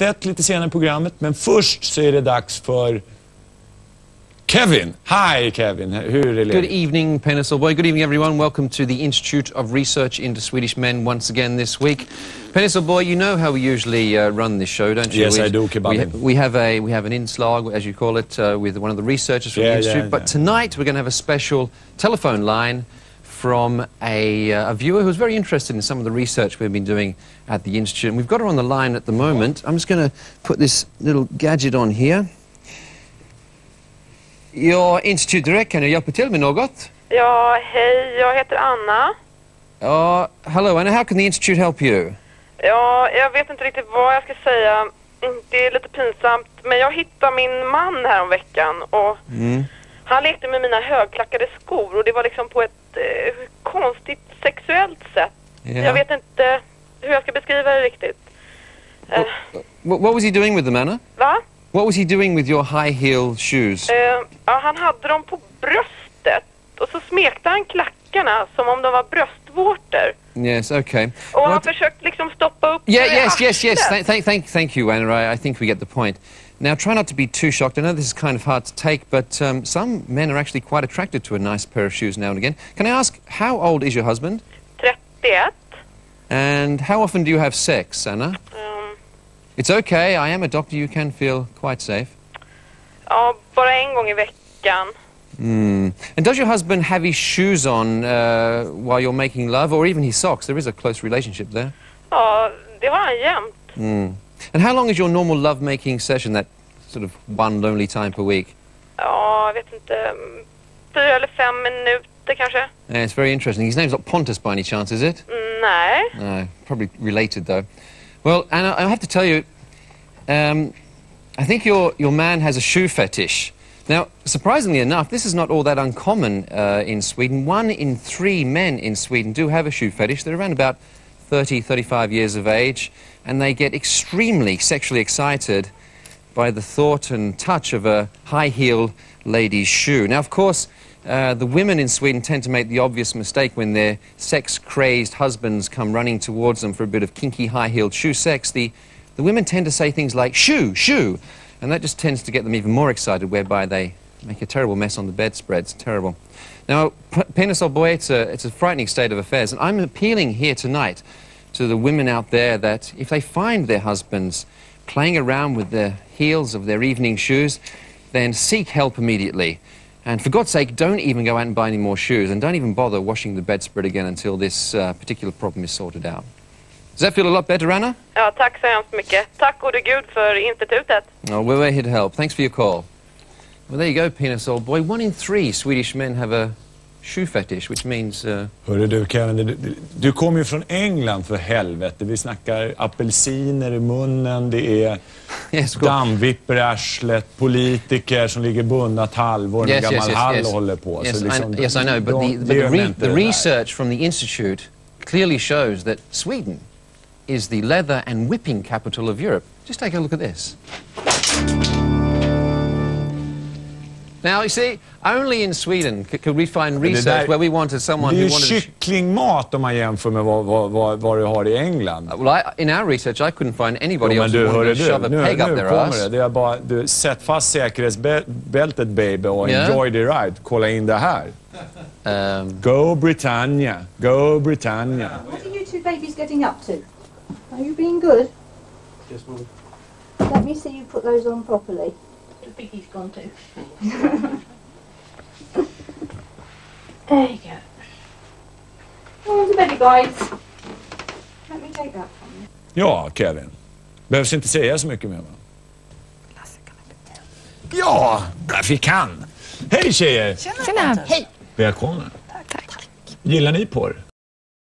gästet lite senare i programmet. Men först så är det dags för Kevin. Hi Kevin, hur är det? Good evening, Penisel Boy. Good evening, everyone. Welcome to the Institute of Research into Swedish Men once again this week. Penisel Boy, you know how we usually run this show, don't you? Yes, I do, we have an inslag, as you call it, with one of the researchers from the Institute. But tonight we're going to have a special telephone line from a viewer who's very interested in some of the research we've been doing at the Institute. And we've got her on the line at the moment. I'm just going to put this little gadget on here. Ja, Institute Direct, kan jag hjälpa till med något? Ja, hej, jag heter Anna. Ja, hello Anna, how can the Institute help you? Ja, jag vet inte riktigt vad jag ska säga. Det är lite pinsamt, men jag hittade min man här om veckan och han lekte med mina högklackade skor och det var liksom på ett konstigt sexuellt sätt. Jag vet inte hur jag ska beskriva det riktigt. What was he doing with them, Anna? Va? What was he doing with your high-heel shoes? Ja, han hade dem på bröstet och så smekte han klackarna som om de var bröstvårtor. Yes, okay. Och han försökte liksom stoppa upp Yes. Thank you, Anna. I think we get the point. Now, try not to be too shocked. I know this is kind of hard to take, but some men are actually quite attracted to a nice pair of shoes now and again. Can I ask, how old is your husband? 31. And how often do you have sex, Anna? It's okay, I am a doctor, you can feel quite safe. Ja, bara en gång i veckan. And does your husband have his shoes on while you're making love, or even his socks? There is a close relationship there. Ja, det har han jämt. And how long is your normal love-making session, that sort of one lonely time per week? Ja, jag vet inte. 4 eller 5 minuter kanske. Yeah, it's very interesting. His name's not Pontus by any chance, is it? Nej. No, probably related though. Well, Anna, I have to tell you, I think your man has a shoe fetish. Now, surprisingly enough, this is not all that uncommon in Sweden. 1 in 3 men in Sweden do have a shoe fetish. They're around about 30, 35 years of age, and they get extremely sexually excited by the thought and touch of a high-heel lady's shoe. Now, of course, the women in Sweden tend to make the obvious mistake when their sex-crazed husbands come running towards them for a bit of kinky high-heeled shoe sex. The women tend to say things like, shoo, shoo, and that just tends to get them even more excited, whereby they make a terrible mess on the bedspreads. Terrible. Now, Penisel Boy, it's a frightening state of affairs, and I'm appealing here tonight to the women out there that if they find their husbands playing around with the heels of their evening shoes, then seek help immediately. And for God's sake, don't even go out and buy any more shoes, and don't even bother washing the bedspread again until this particular problem is sorted out. Does that feel a lot better, Anna? Ja, tack så hemskt mycket. Tack gode Gud för institutet. Oh, we're here to help. Thanks for your call. Well, there you go, Penisel Boy. 1 in 3 Swedish men have a shoe fetish, which means... Hörru du, Kevin, du kommer ju från England för helvete. Vi snackar apelsiner i munnen, det är dammvipper i arslet, politiker som ligger bundna ett halvår, en gammal hall håller på. Yes, så liksom, yes, I know, but the research from the Institute clearly shows that Sweden is the leather and whipping capital of Europe. Just take a look at this. Now, you see, only in Sweden could we find research where we wanted someone who wanted... Det är ju kycklingmat om man jämför med vad du har i England. Well, in our research, I couldn't find anybody else who wanted to shove a peg up their ass. Det är bara, du, sätt fast säkerhetsbältet, baby, och enjoy the ride. Kolla in det här. Go Britannia, go Britannia. What are you two babies getting up to? Are you being good? Just one. Let me see you put those on properly. I think he's gone too. There you go. Go on to bed, guys. Let me take that from you. Ja, Kevin. Behövs inte säga så mycket mer, va? Ja, där fick han. Hej tjejer! Tjena! Hej! Välkomna. Tack. Gillar ni porr?